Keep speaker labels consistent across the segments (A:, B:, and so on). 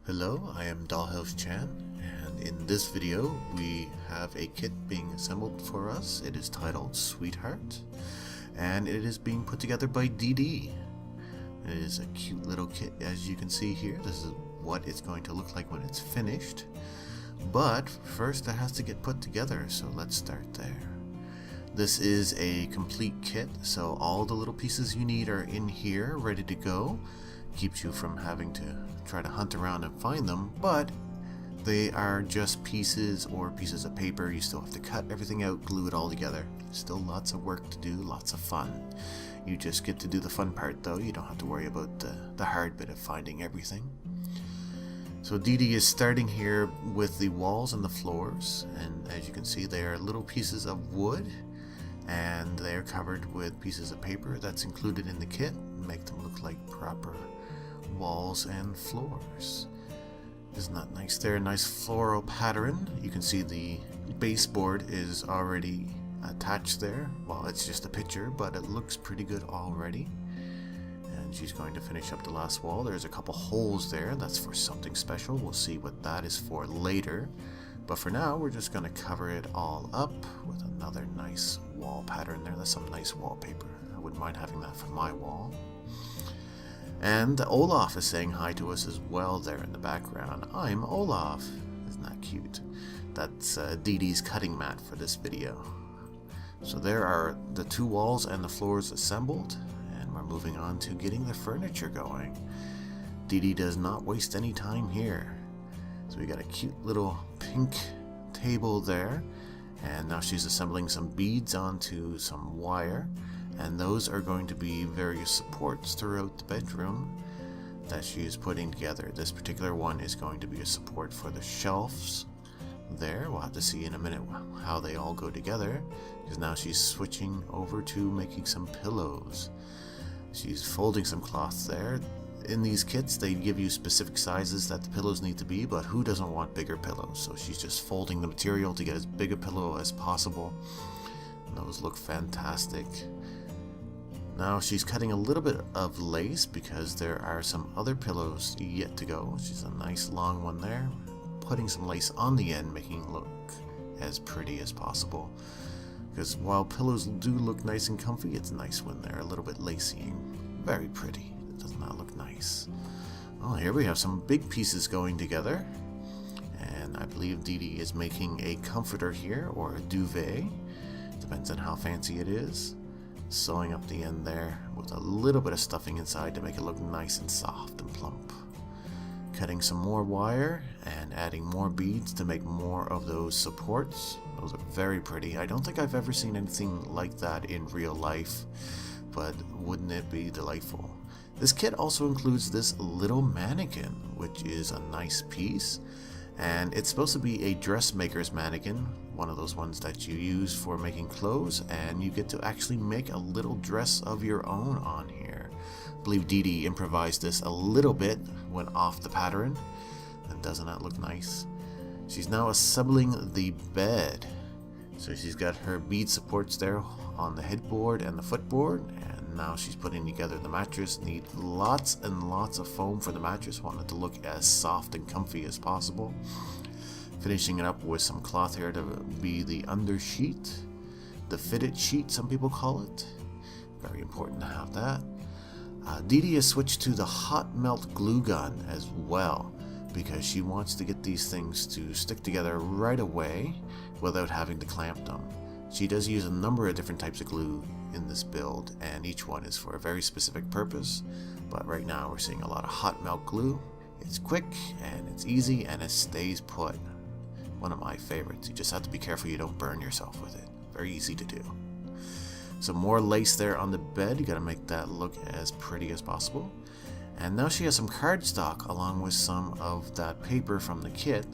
A: Hello, I am Dollhouse Chan, and in this video we have a kit being assembled for us. It is titled Sweetheart, and it is being put together by DD. It is a cute little kit, as you can see here. This is what it's going to look like when it's finished. But first it has to get put together, so let's start there. This is a complete kit, so all the little pieces you need are in here, ready to go. Keeps you from having to try to hunt around and find them, but they are just pieces or pieces of paper. You still have to cut everything out, glue it all together. Still lots of work to do, lots of fun. You just get to do the fun part though. You don't have to worry about the hard bit of finding everything. So DD is starting here with the walls and the floors, and as you can see they are little pieces of wood, and they are covered with pieces of paper that's included in the kit, make them look like proper walls and floors. Isn't that nice there? Nice floral pattern. You can see the baseboard is already attached there. Well, it's just a picture, but it looks pretty good already. And she's going to finish up the last wall. There's a couple holes there. That's for something special. We'll see what that is for later. But for now, we're just going to cover it all up with another nice wall pattern there. That's some nice wallpaper. I wouldn't mind having that for my wall. And Olaf is saying hi to us as well there in the background. I'm Olaf. Isn't that cute? That's DD's cutting mat for this video. So there are the two walls and the floors assembled, and we're moving on to getting the furniture going. DD does not waste any time here. So we got a cute little pink table there, and now she's assembling some beads onto some wire. And those are going to be various supports throughout the bedroom that she is putting together. This particular one is going to be a support for the shelves there. We'll have to see in a minute how they all go together, because now she's switching over to making some pillows. She's folding some cloths there. In these kits they give you specific sizes that the pillows need to be, but who doesn't want bigger pillows? So she's just folding the material to get as big a pillow as possible. And those look fantastic. Now she's cutting a little bit of lace because there are some other pillows yet to go. She's a nice long one there, putting some lace on the end, making it look as pretty as possible. Because while pillows do look nice and comfy, it's nice when they're a little bit lacy and very pretty. It does not look nice. Oh, here we have some big pieces going together. And I believe DD is making a comforter here, or a duvet. Depends on how fancy it is. Sewing up the end there with a little bit of stuffing inside to make it look nice and soft and plump. Cutting some more wire and adding more beads to make more of those supports. Those are very pretty. I don't think I've ever seen anything like that in real life, but wouldn't it be delightful? This kit also includes this little mannequin, which is a nice piece. And it's supposed to be a dressmaker's mannequin, one of those ones that you use for making clothes, and you get to actually make a little dress of your own on here. I believe DD improvised this a little bit, went off the pattern, and doesn't that look nice? She's now assembling the bed. So she's got her bead supports there on the headboard and the footboard, and now she's putting together the mattress. Need lots and lots of foam for the mattress, want it to look as soft and comfy as possible. Finishing it up with some cloth here to be the under sheet, the fitted sheet some people call it. Very important to have that. DD has switched to the hot melt glue gun as well, because she wants to get these things to stick together right away without having to clamp them. She does use a number of different types of glue in this build, and each one is for a very specific purpose, but right now we're seeing a lot of hot melt glue. It's quick and it's easy and it stays put. One of my favorites. You just have to be careful you don't burn yourself with it. Very easy to do. Some more lace there on the bed. You gotta make that look as pretty as possible. And now she has some cardstock along with some of that paper from the kit,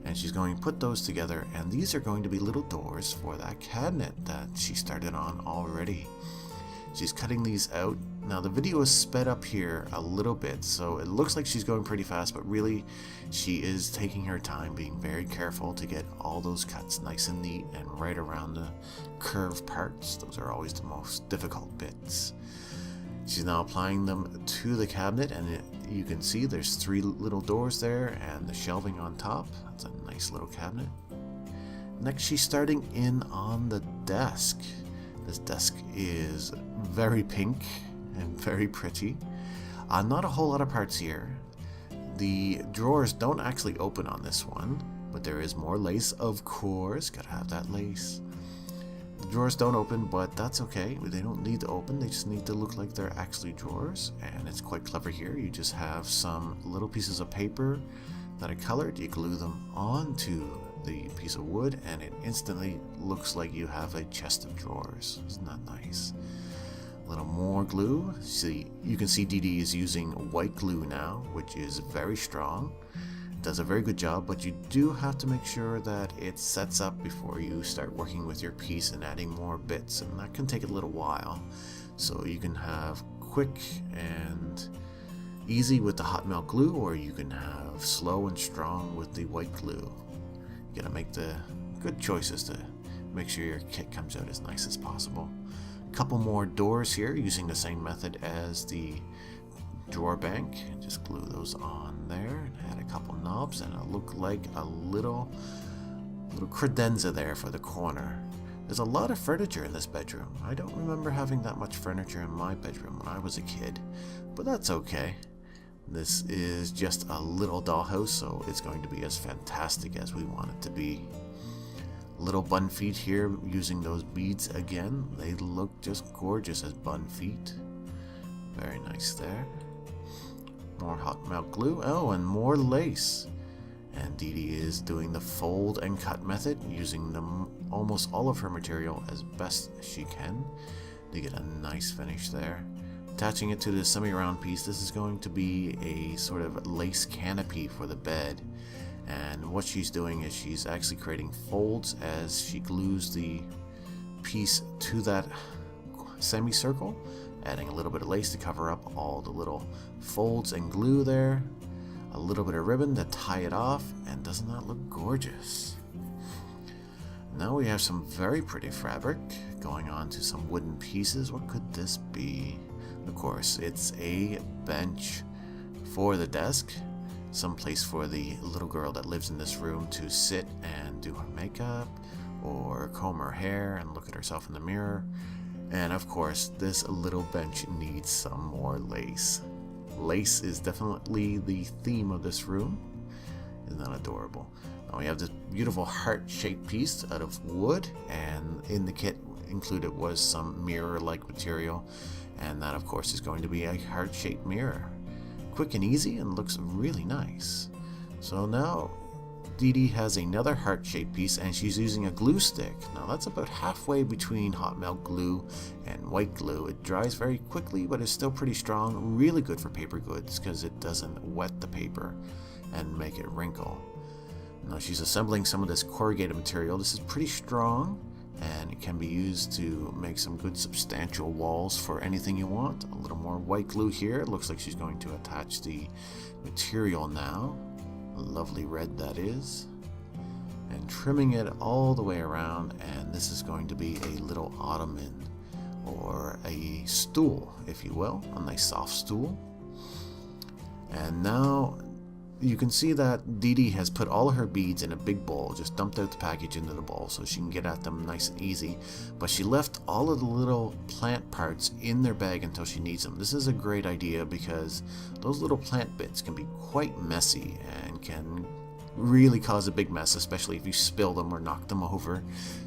A: and she's going to put those together, and these are going to be little doors for that cabinet that she started on already. She's cutting these out. Now the video is sped up here a little bit, so it looks like she's going pretty fast, but really she is taking her time, being very careful to get all those cuts nice and neat and right around the curved parts. Those are always the most difficult bits. She's now applying them to the cabinet, and it you can see there's 3 little doors there and the shelving on top. That's a nice little cabinet. Next, she's starting in on the desk. This desk is very pink and very pretty. Not a whole lot of parts here. The drawers don't actually open on this one, but there is more lace, of course. Gotta have that lace. The drawers don't open, but that's okay. They don't need to open. They just need to look like they're actually drawers. And it's quite clever here. You just have some little pieces of paper that are colored. You glue them onto the piece of wood, and it instantly looks like you have a chest of drawers. Isn't that nice? A little more glue. See, you can see Dee Dee is using white glue now, which is very strong. Does a very good job, but you do have to make sure that it sets up before you start working with your piece and adding more bits, and that can take a little while. So you can have quick and easy with the hot melt glue, or you can have slow and strong with the white glue. You gotta make the good choices to make sure your kit comes out as nice as possible. A couple more doors here using the same method as the drawer bank. Just glue those on there and add a couple knobs, and it'll look like a little credenza there for the corner. There's a lot of furniture in this bedroom. I don't remember having that much furniture in my bedroom when I was a kid, but that's okay. This is just a little dollhouse, so it's going to be as fantastic as we want it to be. Little bun feet here using those beads again. They look just gorgeous as bun feet. Very nice there. More hot melt glue. Oh, and more lace. And Dee Dee is doing the fold and cut method, using almost all of her material as best as she can to get a nice finish there. Attaching it to the semi-round piece, this is going to be a sort of lace canopy for the bed. And what she's doing is she's actually creating folds as she glues the piece to that semicircle, adding a little bit of lace to cover up all the little folds and glue there. A little bit of ribbon to tie it off, and doesn't that look gorgeous? Now we have some very pretty fabric going on to some wooden pieces. What could this be? Of course, it's a bench for the desk, some place for the little girl that lives in this room to sit and do her makeup or comb her hair and look at herself in the mirror. And of course, this little bench needs some more lace. Lace is definitely the theme of this room. Isn't that adorable? Now we have this beautiful heart-shaped piece out of wood, and in the kit included was some mirror-like material, and that of course is going to be a heart-shaped mirror. Quick and easy, and looks really nice. So now Dee Dee has another heart-shaped piece, and she's using a glue stick. Now that's about halfway between hot melt glue and white glue. It dries very quickly, but it's still pretty strong. Really good for paper goods because it doesn't wet the paper and make it wrinkle. Now she's assembling some of this corrugated material. This is pretty strong, and it can be used to make some good substantial walls for anything you want. A little more white glue here. It looks like she's going to attach the material now. A lovely red that is. And trimming it all the way around, and this is going to be a little ottoman, or a stool, if you will. A nice soft stool. And now you can see that Dee Dee has put all of her beads in a big bowl, just dumped out the package into the bowl so she can get at them nice and easy. But she left all of the little plant parts in their bag until she needs them. This is a great idea because those little plant bits can be quite messy and can really cause a big mess, especially if you spill them or knock them over.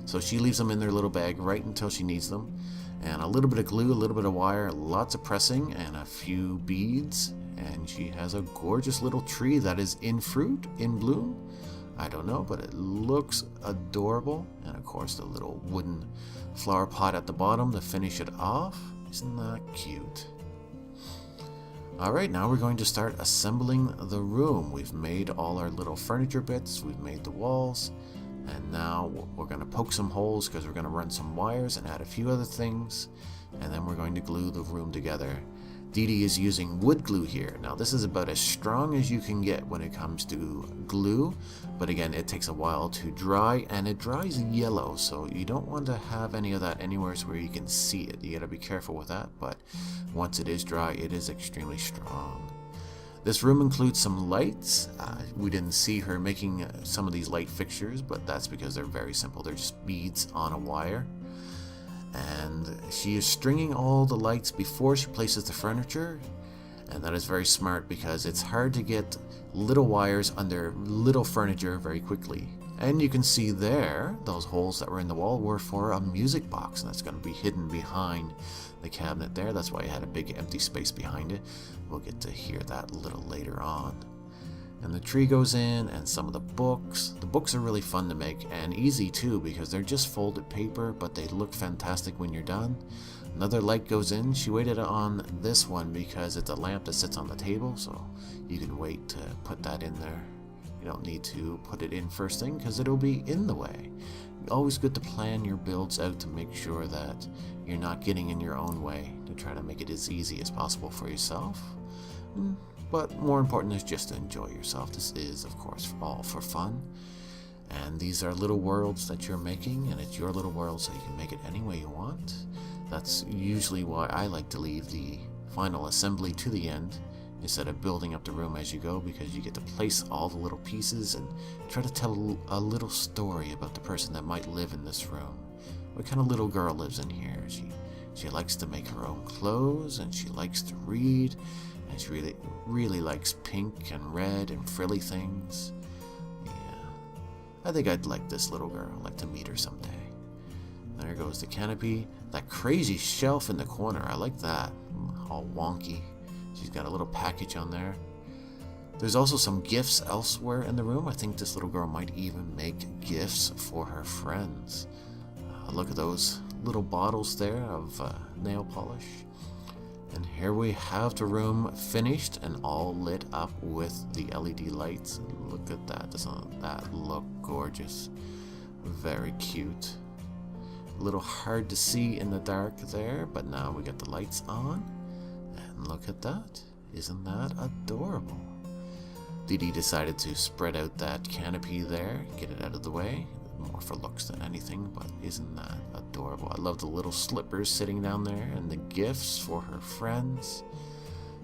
A: So she leaves them in their little bag right until she needs them. And a little bit of glue, a little bit of wire, lots of pressing, and a few beads. And she has a gorgeous little tree that is in fruit, in bloom. I don't know, but it looks adorable. And of course the little wooden flower pot at the bottom to finish it off. Isn't that cute? Alright, now we're going to start assembling the room. We've made all our little furniture bits, we've made the walls, and now we're going to poke some holes because we're going to run some wires and add a few other things, and then we're going to glue the room together. Dee Dee is using wood glue here. Now this is about as strong as you can get when it comes to glue, but again it takes a while to dry, and it dries yellow, so you don't want to have any of that anywhere where you can see it. You gotta be careful with that, but once it is dry it is extremely strong. This room includes some lights. We didn't see her making some of these light fixtures, but that's because they're very simple. They're just beads on a wire. And she is stringing all the lights before she places the furniture. And that is very smart because it's hard to get little wires under little furniture very quickly. And you can see there, those holes that were in the wall were for a music box, and that's going to be hidden behind the cabinet there. That's why it had a big empty space behind it. We'll get to hear that a little later on. And the tree goes in, and some of the books. The books are really fun to make, and easy too, because they're just folded paper, but they look fantastic when you're done. Another light goes in. She waited on this one because it's a lamp that sits on the table, so you can wait to put that in there. You don't need to put it in first thing because it'll be in the way. Always good to plan your builds out to make sure that you're not getting in your own way, to try to make it as easy as possible for yourself. But more important is just to enjoy yourself. This is, of course, all for fun. And these are little worlds that you're making, and it's your little world, so you can make it any way you want. That's usually why I like to leave the final assembly to the end, instead of building up the room as you go, because you get to place all the little pieces and try to tell a little story about the person that might live in this room. What kind of little girl lives in here? She likes to make her own clothes, and she likes to read, and she really likes pink and red and frilly things. Yeah, I think I'd like this little girl. I'd like to meet her someday. There goes the canopy. That crazy shelf in the corner, I like that. All wonky. She's got a little package on there. There's also some gifts elsewhere in the room. I think this little girl might even make gifts for her friends. Look at those little bottles there of nail polish. And here we have the room finished and all lit up with the LED lights. Look at that. Doesn't that look gorgeous? Very cute. A little hard to see in the dark there, but now we got the lights on. And look at that. Isn't that adorable? Dee Dee decided to spread out that canopy there, get it out of the way. More for looks than anything, but isn't that adorable? I love the little slippers sitting down there and the gifts for her friends.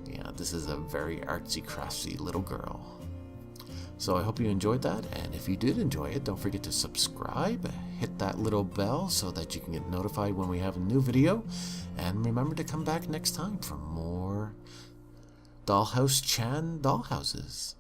A: Yeah, this is a very artsy craftsy little girl. So I hope you enjoyed that, and if you did enjoy it, don't forget to subscribe, hit that little bell so that you can get notified when we have a new video, and remember to come back next time for more Dollhouse Chan dollhouses.